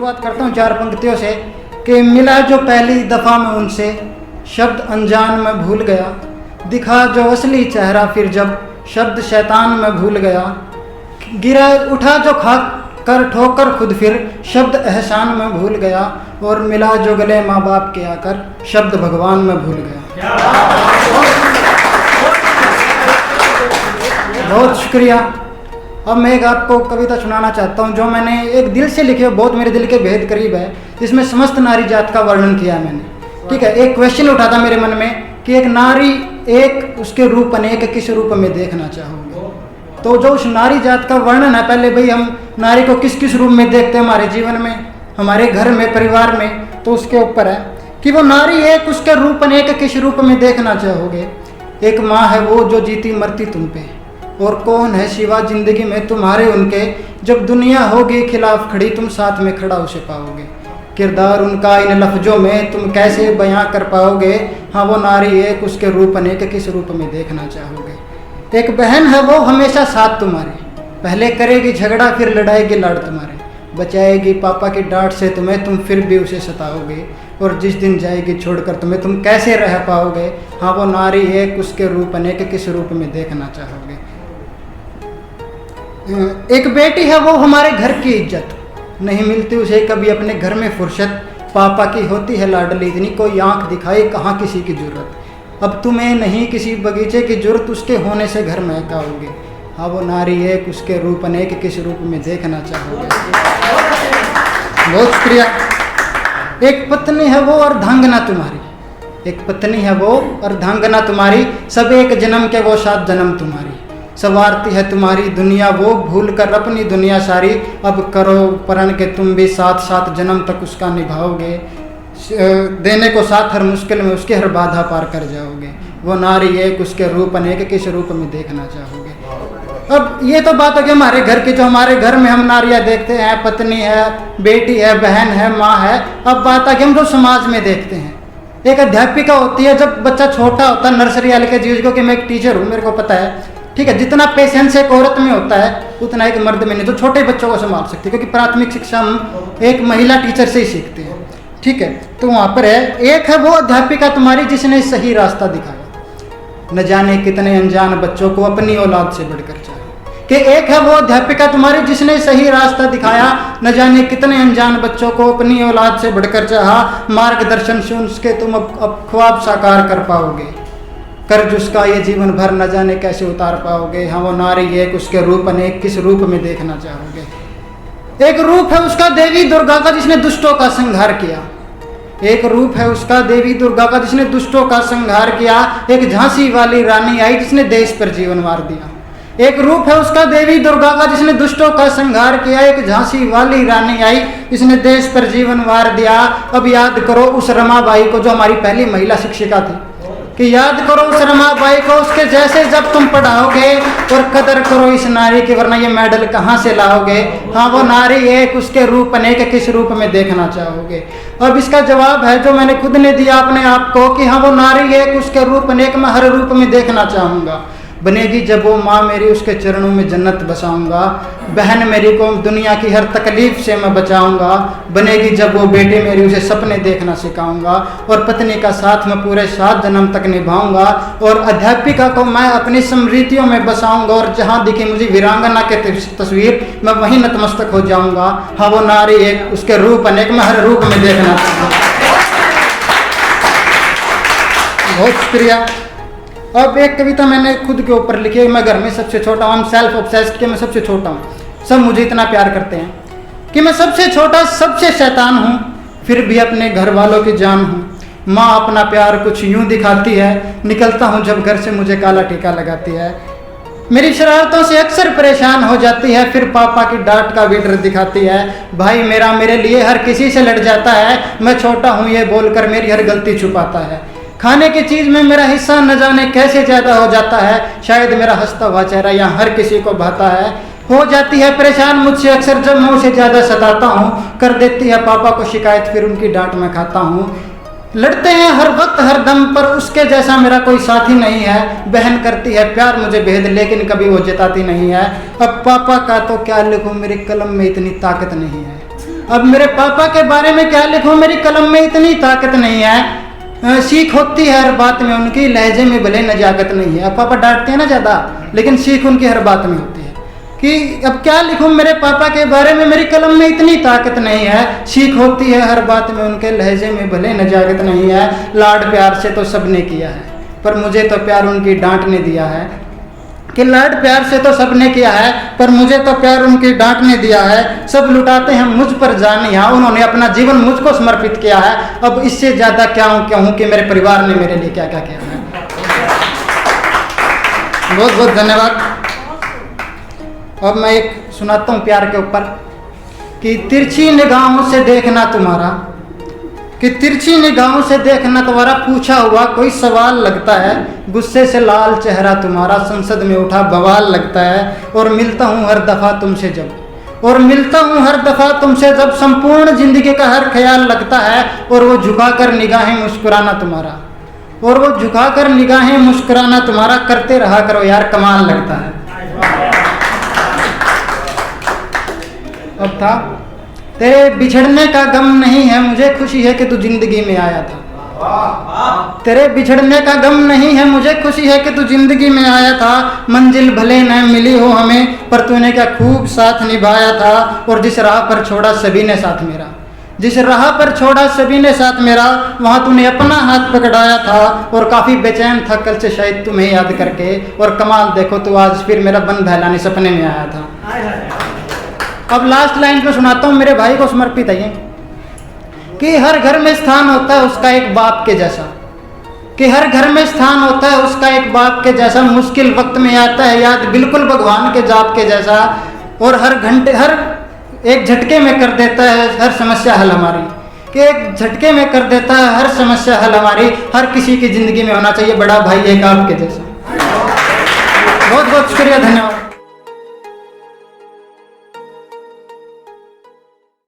शुरुआत करता हूँ 4 पंक्तियों से कि मिला जो पहली दफ़ा में उनसे, शब्द अनजान में भूल गया, दिखा जो असली चेहरा फिर जब, शब्द शैतान में भूल गया, गिरा उठा जो खाक कर ठोकर खुद फिर, शब्द एहसान में भूल गया, और मिला जो गले माँ बाप के आकर, शब्द भगवान में भूल गया। बहुत शुक्रिया। अब मैं एक आपको कविता सुनाना चाहता हूँ जो मैंने एक दिल से लिखी है, बहुत मेरे दिल के बेहद करीब है। इसमें समस्त नारी जात का वर्णन किया मैंने, ठीक है। एक क्वेश्चन उठा था मेरे मन में कि एक नारी एक, उसके रूप अनेक, किस रूप में देखना चाहोगे। तो जो उस नारी जात का वर्णन है, पहले भाई हम नारी को किस किस रूप में देखते हैं हमारे जीवन में, हमारे घर में, परिवार में, तो उसके ऊपर है कि वो नारी एक, उसके रूप अनेक, किस रूप में देखना चाहोगे। एक माँ है वो जो जीती मरती तुम पे, और कौन है सिवा जिंदगी में तुम्हारे उनके, जब दुनिया होगी खिलाफ खड़ी तुम साथ में खड़ा उसे पाओगे। किरदार उनका इन लफ्जों में तुम कैसे बयां कर पाओगे, हाँ वो नारी एक, उसके रूप अनेक, किस रूप में देखना चाहोगे। एक बहन है वो हमेशा साथ तुम्हारे, पहले करेगी झगड़ा फिर लड़ाएगी लाड़ तुम्हारे, बचाएगी पापा की डांट से तुम्हें, तुम फिर भी उसे सताओगे, और जिस दिन जाएगी छोड़कर तुम्हें तुम कैसे रह पाओगे, हाँ वो नारी एक, उसके रूप अनेक, किस रूप में देखना चाहोगे। एक बेटी है वो हमारे घर की इज्जत, नहीं मिलती उसे कभी अपने घर में फुर्सत, पापा की होती है लाडली इतनी, कोई आंख दिखाए कहाँ किसी की जरूरत, अब तुम्हें नहीं किसी बगीचे की जरूरत, उसके होने से घर महकाओगे, हाँ वो नारी एक, उसके रूप अनेक, किस रूप में देखना चाहोगे। बहुत शुक्रिया। एक पत्नी है वो अर्धांगना तुम्हारी, एक पत्नी है वो अर्धांगना तुम्हारी, सब एक जन्म के वो 7 जन्म तुम्हारी, सवारती है तुम्हारी दुनिया वो, भूल कर अपनी दुनिया सारी, अब करो प्रण के तुम भी 7 जन्म तक उसका निभाओगे, देने को साथ हर मुश्किल में उसके हर बाधा पार कर जाओगे, वो नारी एक, उसके रूप अनेक, किस रूप में देखना चाहोगे। अब ये तो बात है कि हमारे घर की, जो हमारे घर में हम नारियाँ देखते हैं, पत्नी है, बेटी है, बहन है, माँ है। अब बात है कि हम जो समाज में देखते हैं, एक अध्यापिका होती है, जब बच्चा छोटा होता है, नर्सरी LKG, को कि मैं एक टीचर हूँ, मेरे को पता है, ठीक है, जितना पेशेंस एक औरत में होता है उतना एक मर्द में नहीं, जो छोटे बच्चों को संभाल सकती है, क्योंकि प्राथमिक शिक्षा हम एक महिला टीचर से ही सीखते हैं, ठीक है। तो वहाँ पर है, एक है वो अध्यापिका तुम्हारी जिसने सही रास्ता दिखाया, न जाने कितने अनजान बच्चों को अपनी औलाद से बढ़कर चाहे, कि एक है वो अध्यापिका तुम्हारी जिसने सही रास्ता दिखाया, न जाने कितने अनजान बच्चों को अपनी औलाद से बढ़कर चाहा, मार्गदर्शन से उसके तुम अब ख्वाब साकार कर पाओगे, कर्ज उसका ये जीवन भर न जाने कैसे उतार पाओगे, हाँ वो नारी एक, उसके रूप अनेक, किस रूप में देखना चाहोगे। एक रूप है उसका देवी दुर्गा का जिसने दुष्टों का संहार किया, एक रूप है उसका देवी दुर्गा का जिसने दुष्टों का संहार किया, एक झांसी वाली रानी आई जिसने देश पर जीवन वार दिया, एक रूप है उसका देवी दुर्गा का जिसने दुष्टों का संहार किया, एक झांसी वाली रानी आई जिसने देश पर जीवन वार दिया। अब याद करो उस रमाबाई को जो हमारी पहली महिला शिक्षिका थी, कि याद करो उस रमाबाई को, उसके जैसे जब तुम पढ़ाओगे, और कदर करो इस नारी की, वरना ये मेडल कहाँ से लाओगे, हाँ वो नारी एक, उसके रूप अनेक, किस रूप में देखना चाहोगे। अब इसका जवाब है जो मैंने खुद ने दिया अपने आप को, कि हाँ वो नारी एक, उसके रूप अनेक, मैं हर रूप में देखना चाहूँगा। बनेगी जब वो माँ मेरी, उसके चरणों में जन्नत बसाऊंगा, बहन मेरी को दुनिया की हर तकलीफ से मैं बचाऊंगा, बनेगी जब वो बेटी मेरी, उसे सपने देखना सिखाऊंगा, और पत्नी का साथ मैं पूरे 7 जन्म तक निभाऊंगा, और अध्यापिका को मैं अपनी स्मृतियों में बसाऊंगा, और जहाँ दिखी मुझे वीरांगना की तस्वीर मैं वहीं नतमस्तक हो जाऊंगा, हाँ वो नारी एक, उसके रूप अनेक, मैं हर रूप में देखना चाहूँगा। बहुत शुक्रिया। अब एक कविता मैंने खुद के ऊपर लिखी है, मैं घर में सबसे छोटा हूँ, सेल्फ ऑब्सेस्ड के मैं सबसे छोटा हूँ, सब मुझे इतना प्यार करते हैं कि मैं सबसे छोटा, सबसे शैतान हूँ, फिर भी अपने घर वालों की जान हूँ। माँ अपना प्यार कुछ यूँ दिखाती है, निकलता हूँ जब घर से मुझे काला टीका लगाती है, मेरी शरारतों से अक्सर परेशान हो जाती है, फिर पापा की डांट का भी डर दिखाती है, भाई मेरा मेरे लिए हर किसी से लड़ जाता है, मैं छोटा हूँ ये बोलकर मेरी हर गलती छुपाता है, खाने की चीज़ में मेरा हिस्सा न जाने कैसे ज़्यादा हो जाता है, शायद मेरा हंसता हुआ चेहरा यहाँ हर किसी को भाता है, हो जाती है परेशान मुझसे अक्सर जब मैं उसे ज़्यादा सताता हूँ, कर देती है पापा को शिकायत, फिर उनकी डांट मैं खाता हूँ, लड़ते हैं हर वक्त हर दम पर उसके जैसा मेरा कोई साथी नहीं है, बहन करती है प्यार मुझे बेहद लेकिन कभी वो जताती नहीं है, अब पापा का तो क्या लिखूं मेरी कलम में इतनी ताकत नहीं है, अब मेरे पापा के बारे में क्या लिखूं, मेरी कलम में इतनी ताकत नहीं है। सीख होती है हर बात में उनकी, लहजे में भले नजाकत नहीं है। अब पापा डांटते हैं ना ज़्यादा, लेकिन सीख उनकी हर बात में होती है कि अब क्या लिखूं मेरे पापा के बारे में, मेरी कलम में इतनी ताकत नहीं है। सीख होती है हर बात में उनके, लहजे में भले नजाकत नहीं है। लाड प्यार से तो सबने किया है, पर मुझे तो प्यार उनकी डांट ने दिया है। कि लाड प्यार से तो सबने किया है, पर मुझे तो प्यार उनकी डांट ने दिया है। सब लुटाते हैं मुझ पर जानिया, उन्होंने अपना जीवन मुझको समर्पित किया है। अब इससे ज़्यादा क्या हूँ कि मेरे परिवार ने मेरे लिए क्या क्या किया है। बहुत बहुत धन्यवाद। अब मैं एक सुनाता हूँ प्यार के ऊपर कि तिरछी निगाहों से देखना तुम्हारा, कि तिरछी निगाहों से देखना तुम्हारा, पूछा हुआ कोई सवाल लगता है। गुस्से से लाल चेहरा तुम्हारा, संसद में उठा बवाल लगता है। और मिलता हूँ हर दफ़ा तुमसे जब, और मिलता हूँ हर दफ़ा तुमसे जब, संपूर्ण जिंदगी का हर ख्याल लगता है। और वो झुकाकर निगाहें मुस्कुराना तुम्हारा, और वो झुकाकर निगाहें मुस्कुराना तुम्हारा, करते रहा करो यार कमाल लगता है। अब था तेरे बिछड़ने का गम नहीं है मुझे, खुशी है कि तू जिंदगी में आया था। तेरे बिछड़ने का गम नहीं है मुझे, खुशी है कि तू जिंदगी में आया था। मंजिल भले न मिली हो हमें, पर तूने क्या खूब साथ निभाया था। और जिस राह पर छोड़ा सभी ने साथ मेरा, जिस राह पर छोड़ा सभी ने साथ मेरा, वहाँ तूने अपना हाथ पकड़ाया था। और काफ़ी बेचैन था कल से शायद तुम्हें याद करके, और कमाल देखो तू आज फिर मेरा बन बहलाने सपने में आया था। अब लास्ट लाइन में सुनाता हूँ, मेरे भाई को समर्पित है ये कि हर घर में स्थान होता है उसका एक बाप के जैसा, कि हर घर में स्थान होता है उसका एक बाप के जैसा। मुश्किल वक्त में आता है याद बिल्कुल भगवान के जाप के जैसा। और हर घंटे हर एक झटके में कर देता है हर समस्या हल हमारी, कि एक झटके में कर देता है हर समस्या हल हमारी। हर किसी की ज़िंदगी में होना चाहिए बड़ा भाई एक आपके जैसा। बहुत बहुत शुक्रिया, धन्यवाद।